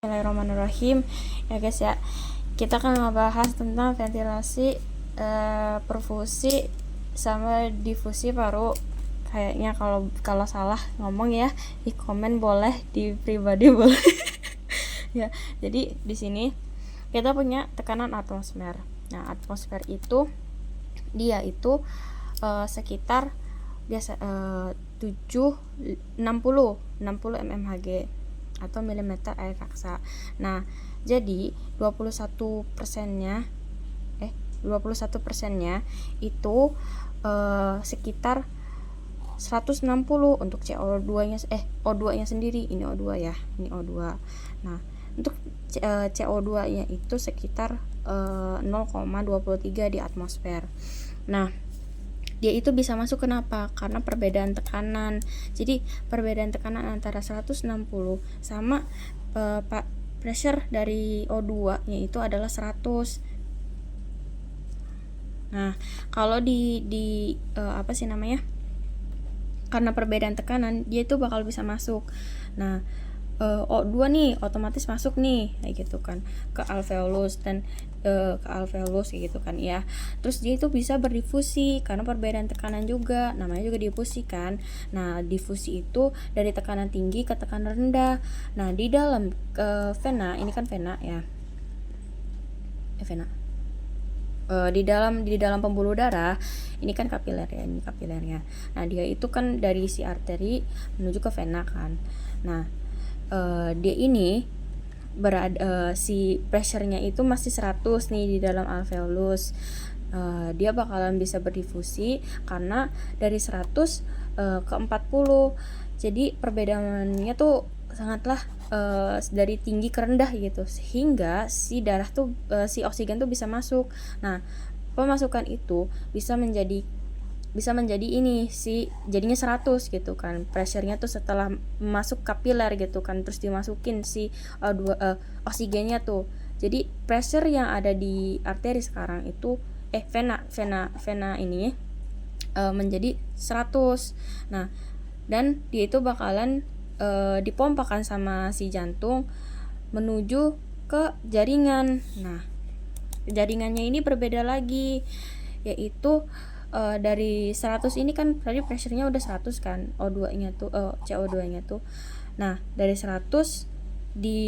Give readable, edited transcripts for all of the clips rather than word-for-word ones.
Bismillahirrahmanirrahim. Ya guys ya, kita akan membahas tentang ventilasi, perfusi sama difusi paru. Kayaknya kalau salah ngomong ya di komen boleh, di pribadi boleh. Ya, jadi di sini kita punya tekanan atmosfer. Nah, atmosfer itu dia itu sekitar biasa 60 mmHg atau milimeter air paksa. Nah, jadi 21%-nya itu sekitar 160 untuk CO2-nya O2-nya sendiri. Ini O2 ya, ini O2. Nah, untuk CO2-nya itu sekitar 0,23 di atmosfer. Nah, dia itu bisa masuk kenapa? Karena perbedaan tekanan. Jadi perbedaan tekanan antara 160 sama pressure dari O2 nya itu adalah 100. Nah, kalau di karena perbedaan tekanan dia itu bakal bisa masuk. Nah, O2 nih otomatis masuk nih kayak gitu kan ke alveolus dan ke alveolus kayak gitu kan ya. Terus dia itu bisa berdifusi karena perbedaan tekanan juga, namanya juga difusi kan. Nah, difusi itu dari tekanan tinggi ke tekanan rendah. Nah, di dalam vena, ini kan vena ya. Vena. Di dalam pembuluh darah ini kan kapiler ya, ini kapilernya. Nah, dia itu kan dari si arteri menuju ke vena kan. Nah, dia ini si pressure-nya itu masih 100 nih di dalam alveolus. Dia bakalan bisa berdifusi karena dari 100 ke 40. Jadi perbedaannya tuh sangatlah dari tinggi ke rendah gitu, sehingga si darah tuh si oksigen tuh bisa masuk. Nah, pemasukan itu bisa menjadi ini si jadinya 100 gitu kan. Pressure-nya tuh setelah masuk kapiler gitu kan, terus dimasukin si oksigennya tuh. Jadi pressure yang ada di arteri sekarang itu vena ini menjadi 100. Nah, dan dia itu bakalan dipompakan sama si jantung menuju ke jaringan. Nah, jaringannya ini berbeda lagi, yaitu dari 100 ini kan tadi pressure-nya udah 100 kan, O2-nya tuh CO2-nya tuh. Nah, dari 100 di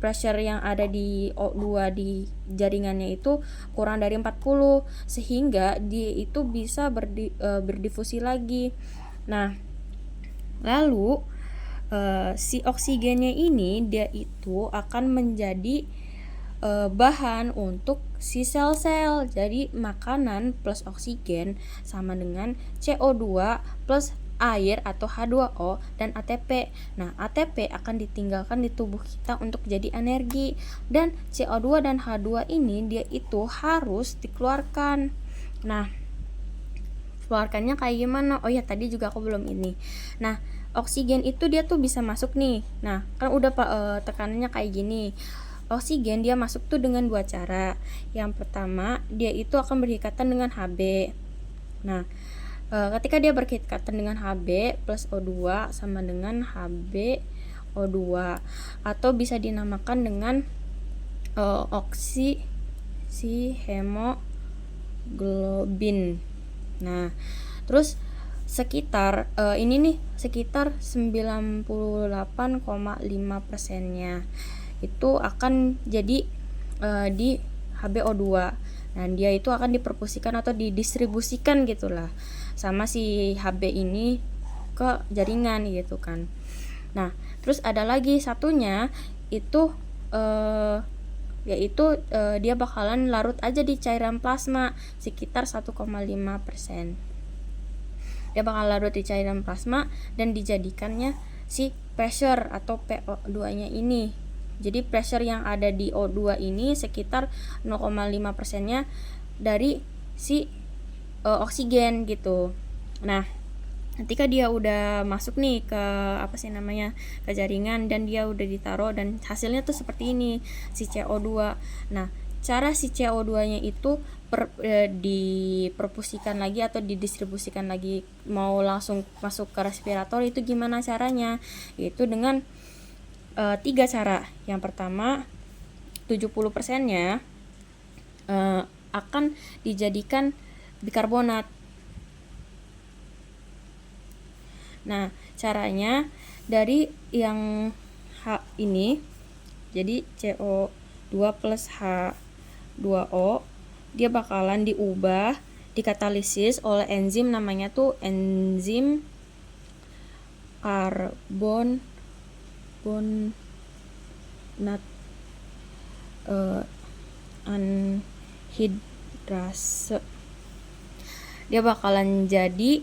pressure yang ada di O2 di jaringannya itu kurang dari 40, sehingga dia itu bisa berdifusi lagi. Nah, lalu si oksigennya ini dia itu akan menjadi bahan untuk si sel-sel. Jadi makanan plus oksigen sama dengan CO2 plus air atau H2O dan ATP. Nah, ATP akan ditinggalkan di tubuh kita untuk jadi energi, dan CO2 dan H2 ini dia itu harus dikeluarkan. Nah, keluarkannya kayak gimana? Oh ya, tadi juga aku belum ini. Nah, oksigen itu dia tuh bisa masuk nih. Nah, kan udah tekanannya kayak gini. Oksigen dia masuk tuh dengan dua cara. Yang pertama, dia itu akan berikatan dengan Hb. Nah, ketika dia berikatan dengan Hb plus O2 sama dengan Hb O2, atau bisa dinamakan dengan hemoglobin. Nah, terus sekitar ini nih sekitar 98,5%-nya itu akan jadi di HbO2. Nah, dia itu akan diperfusikan atau didistribusikan gitulah sama si Hb ini ke jaringan gitu kan. Nah, terus ada lagi satunya itu yaitu dia bakalan larut aja di cairan plasma sekitar 1,5%. Dia bakal larut di cairan plasma dan dijadikannya si pressure atau PO2-nya ini. Jadi pressure yang ada di O2 ini sekitar 0,5%-nya dari si oksigen gitu. Nah, ketika dia udah masuk nih ke ke jaringan dan dia udah ditaruh dan hasilnya tuh seperti ini, si CO2. Nah, cara si CO2-nya itu diperfusikan lagi atau didistribusikan lagi, mau langsung masuk ke respirator itu gimana caranya? Yaitu dengan 3 cara. Yang pertama, 70%-nya akan dijadikan bikarbonat. Nah, caranya dari yang H ini, jadi CO2 plus H2O, dia bakalan diubah, dikatalisis oleh enzim, namanya tuh enzim karbon anhidrase. Dia bakalan jadi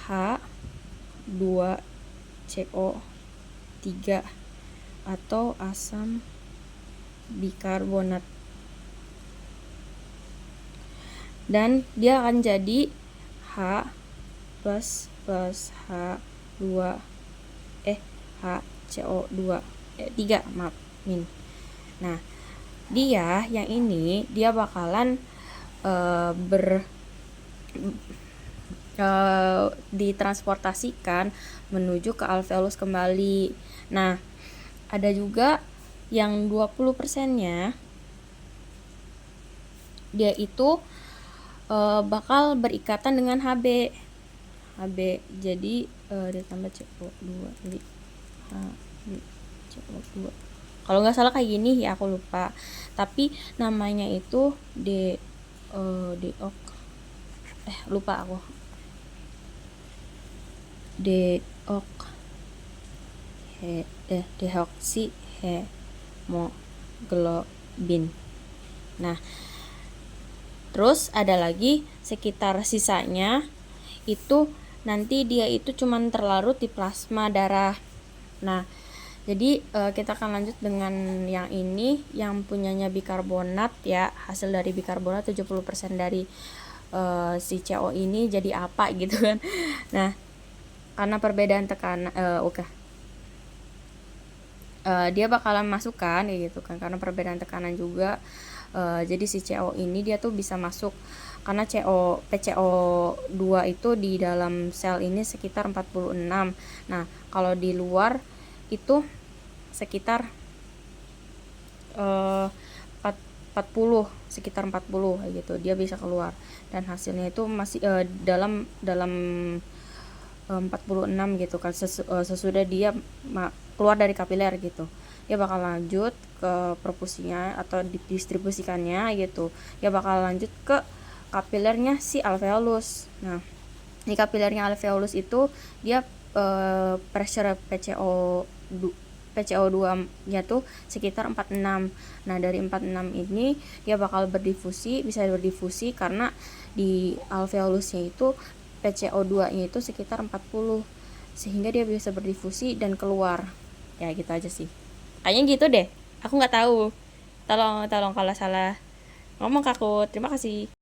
H2CO3 atau asam bikarbonat. Dan dia akan jadi H plus HCO2 3, maaf, min. Nah, dia yang ini dia bakalan ditransportasikan menuju ke alveolus kembali. Nah, ada juga yang 20%-nya dia itu bakal berikatan dengan HB. Jadi ditambah CO2, jadi HCO2. Kalau nggak salah kayak gini ya, aku lupa. Tapi namanya itu lupa aku. Deoksy-hemoglobin. Nah, terus ada lagi sekitar sisanya itu nanti dia itu cuman terlarut di plasma darah. Nah, jadi kita akan lanjut dengan yang ini, yang punyanya bikarbonat ya. Hasil dari bikarbonat 70% dari si CO ini jadi apa gitu kan. Nah, karena perbedaan tekanan dia bakalan masukkan ya gitu kan, karena perbedaan tekanan juga. Jadi si CO ini dia tuh bisa masuk karena PCO2 itu di dalam sel ini sekitar 46. Nah, kalau di luar itu sekitar 40, sekitar 40 kayak gitu. Dia bisa keluar dan hasilnya itu masih dalam 46 gitu kan, sesudah dia keluar dari kapiler gitu. Dia bakal lanjut ke perfusinya atau didistribusikannya gitu. Dia bakal lanjut ke kapilernya si alveolus. Nah, di kapilernya alveolus itu dia pressure PCO2-nya tuh sekitar 46. Nah, dari 46 ini dia bakal bisa berdifusi karena di alveolusnya itu PCO2-nya itu sekitar 40. Sehingga dia bisa berdifusi dan keluar. Ya, gitu aja sih. Kayaknya gitu deh. Aku nggak tahu. Tolong kalau salah ngomong ke aku. Terima kasih.